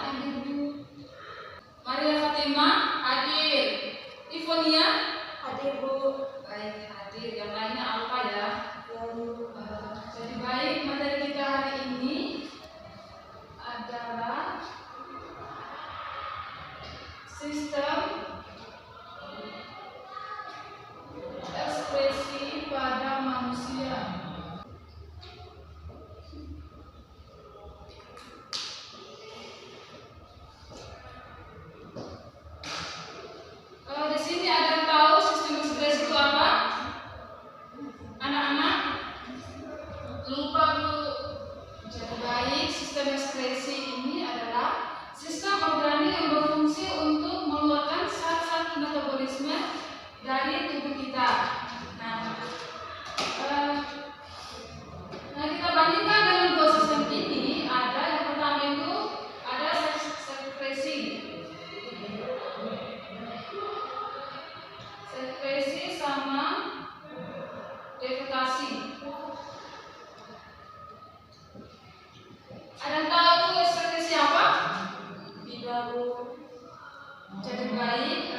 yang duduk. Maria Fatima hadir. Ivonia Hadir, Bu. baik hadir. Yang lainnya apa ya? Ya, Bu. Jadi baik, materi kita hari ini adalah sistem ekspresi pada manusia. Di sini ada yang tahu sistem ekspresi itu apa? Anak-anak lupa dulu. Jadi baik, sistem ekspresi ini adalah sistem organik yang berfungsi untuk mengeluarkan zat-zat metabolisme dari tubuh kita. Nah, kita bandingkan dengan dua sistem ini. Ada yang pertama itu ada sekresi. Sekresi sama defekasi. Ada yang tahu itu sekresi apa? Tidak, Bu. Jadi baik,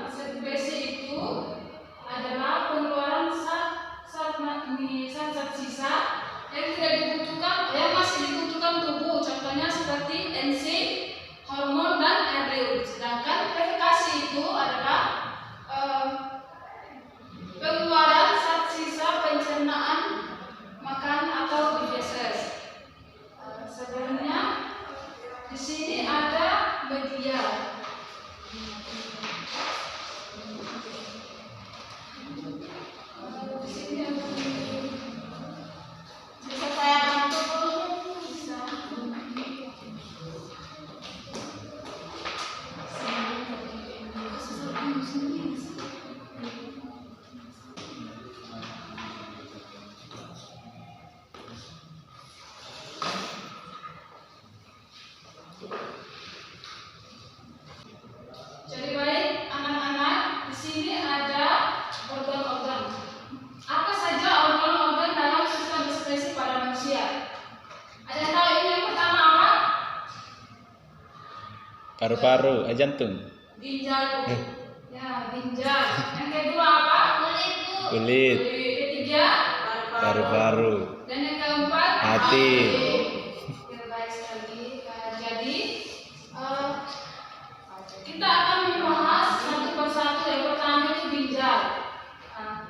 sekresi itu adalah pengeluaran zat-zat sisa yang tidak dibutuhkan, yang masih dibutuhkan tubuh. Contohnya seperti enzim, hormon dan air liur. Sedangkan defekasi itu adalah pengeluaran zat sisa pencernaan makan atau feses. Sebenarnya di sini ada media. Di sini ada Bisa saya bantu, Bu? bisa. Jadi baik, anak-anak, di sini ada organ-organ. Apa saja organ-organ dalam sistem ekspresi pada manusia? Ada yang tahu ini yang pertama apa? Paru-paru, jantung, Ginjal. Ya, ginjal. Yang kedua apa? Kulit, Bu. kulit, Ketiga, paru-paru, dan yang keempat, hati. Ya, baik sekali. Jadi kita akan membahas satu persatu. Yang pertama itu ginjal.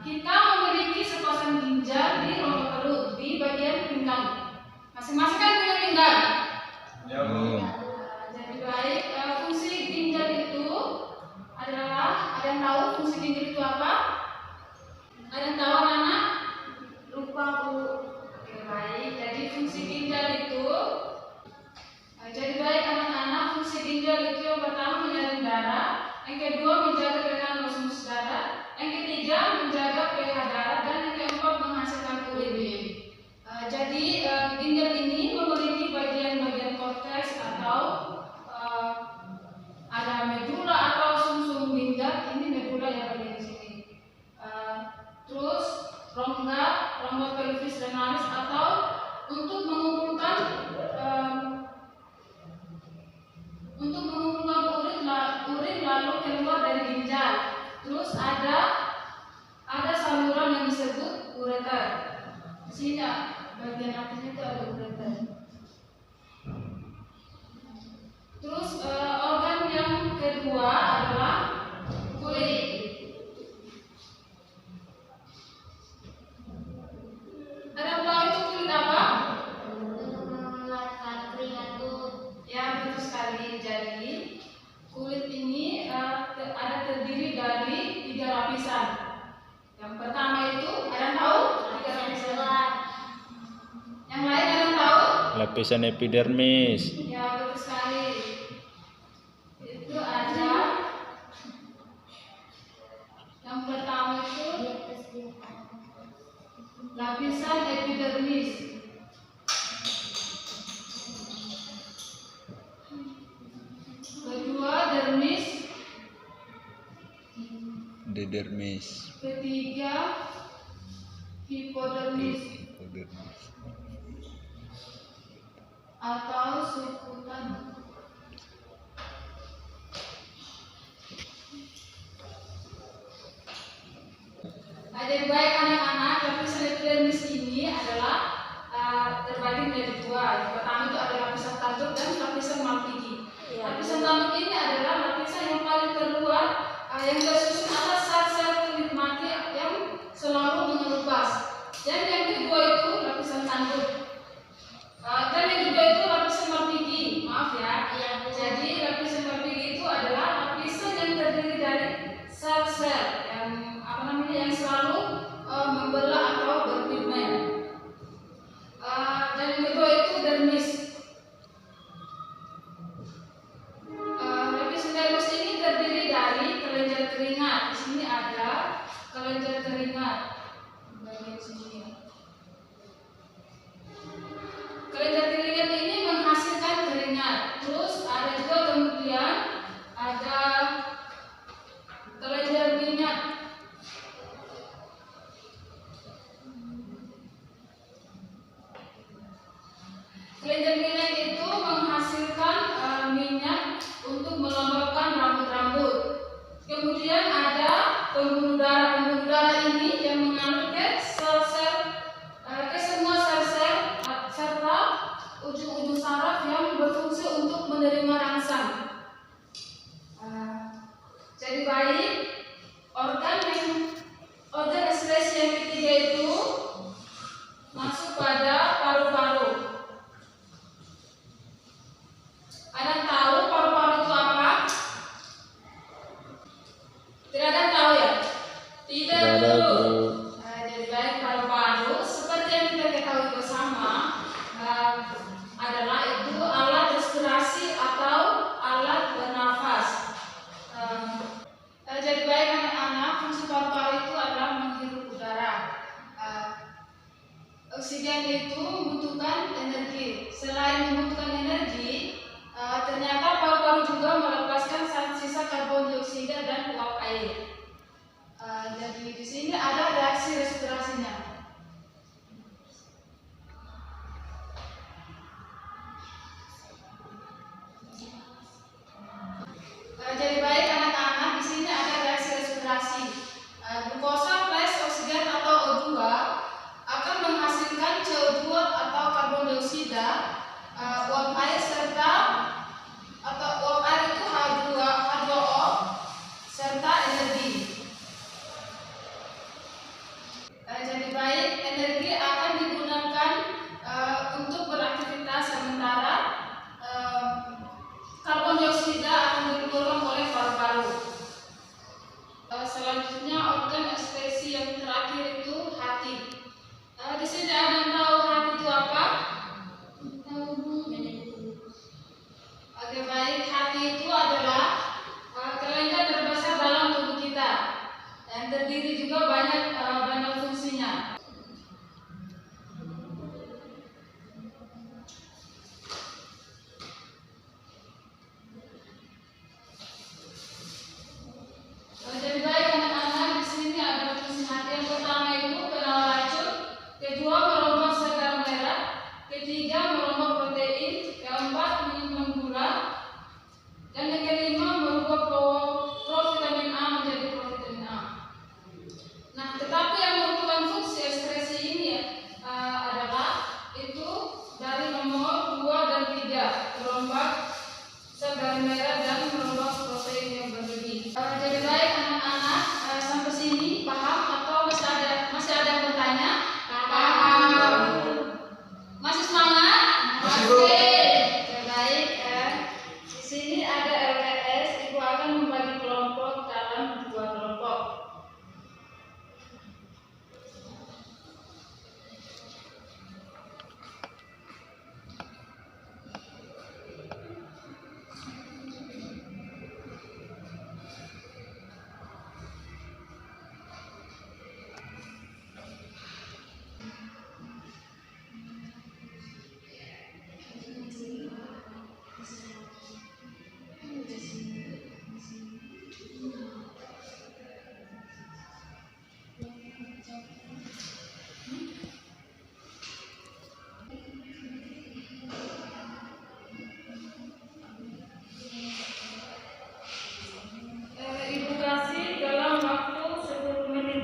Kita memiliki sepasang ginjal di rongga perut di bagian pinggang. Masing-masing kan punya pinggang. Jadi baik, fungsi ginjal itu adalah, ada yang tahu fungsi ginjal itu apa? Ada yang tahu anak-anak? Lupa, Bu. Oke, baik. Jadi fungsi ginjal itu, jadi baik anak-anak, fungsi ginjal itu yang pertama menyaring darah, yang kedua menjaga tekanan osmosis darah, yang ketiga menjaga pH darah, dan yang keempat menghasilkan urin. Jadi ginjal ini memiliki bagian-bagian korteks atau ada medula atau sumsum ginjal. Ini medula yang bagian di sini. Terus rongga pelvis renalis atau untuk mengumpulkan urin lalu keluar dari ginjal. Terus ada saluran yang disebut ureter. Di sini bagian atasnya itu ada ureter. Terus organ yang kedua adalah kulit. Ada yang tahu itu kulit apa? Mengeluarkan keringat, Bu. Ya, betul sekali. Jadi kulit ini ada terdiri dari 3 lapisan. Yang pertama itu ada yang tahu? 3 lapisan. Yang lain ada yang tahu? Lapisan epidermis, Ya, betul sekali. Itu ada yang pertama itu lapisan epidermis. Kedua dermis. didermis, Ketiga hipodermis hipodermis, atau subkutan. Jadi baik anak-anak, lapisan epidermis ini adalah terbagi menjadi dua. Yang pertama itu adalah lapisan tanduk dan lapisan malpighi. Lapisan tanduk ini adalah lapisan yang paling terluar yang tersusun atas sel-sel kulit mati yang selalu mengelupas. Dan yang kedua itu lapisan tanduk. Dan yang kedua itu lapisan malpighi. Maaf ya. Jadi lapisan malpighi itu adalah lapisan yang terdiri dari sel-sel yang selalu membelah atau berpigmen. Dan yang kedua itu dermis. Lapisan dermis ini terdiri dari kelenjar keringat. Di sini ada kelenjar keringat. Bagian sini ya. Kelenjar keringat ini menghasilkan keringat. Terus ada juga kemudian ada kelenjar minyak. Kelenjar minyak itu menghasilkan minyak untuk melembabkan rambut-rambut. Kemudian ada pembuluh darah. Pembuluh darah ini yang mengalir ke sel-sel, ke semua sel-sel serta ujung-ujung saraf yang berfungsi untuk menerima rangsang. Jadi baik, organ ekskresi yang ketiga itu masuk pada paru-paru. Ada tahu paru-paru itu apa? Tidak ada tahu ya? Tidak tahu. Jadi baik, paru-paru seperti yang kita ketahui bersama adalah itu alat respirasi atau alat bernafas. Jadi baik anak-anak, fungsi paru-paru itu adalah menghirup udara. Oksigen itu membutuhkan energi. Selain membutuhkan energi, ternyata paru-paru juga melepaskan sisa karbon dioksida dan uap air. Jadi di sini ada reaksi respirasinya. Jadi baik anak-anak, di sini ada reaksi respirasi. Glukosa plus oksigen atau O2 akan menghasilkan CO2 atau karbon dioksida, uap air serta atau uap air itu H2O serta energi. Jadi baik, energi akan digunakan untuk beraktivitas, sementara karbon dioksida akan dikeluarkan oleh paru-paru. Selanjutnya organ ekskresi yang terakhir itu hati. Di sini ada yang tahu hati itu apa? Oke baik, hati itu adalah kelenjar terbesar dalam tubuh kita yang terdiri juga banyak fungsinya. Jadi baik anak-anak, di sini ada fungsi hati. Yang pertama itu penawar racun, kedua merombak sel darah merah, ketiga merombak protein, keempat menyimpan gula, dan yang kelima merubah provitamin A menjadi provitamin A. Nah, tetapi yang merupakan fungsi ekskresi ini adalah itu dari nomor 2 dan 3, merombak sel darah merah dan merombak protein yang berlebih. Jadi baik anak-anak, sampai sini paham atau masih ada yang bertanya? Paham. Masih semangat? Oke. Baik. Di sini ada LTS. Ibu akan membagi kelompok dalam 2 kelompok. Ibu kasih dalam waktu 10 menit.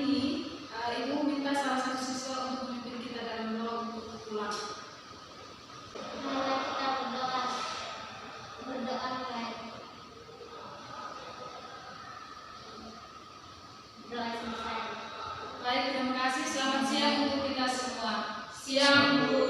ini Ibu minta salah satu siswa untuk memimpin kita dalam doa untuk pulang. Mari kita berdoa. Berdoa mulai. Doa selesai. Baik, terima kasih. Selamat siang untuk kita semua. Siang, Bu.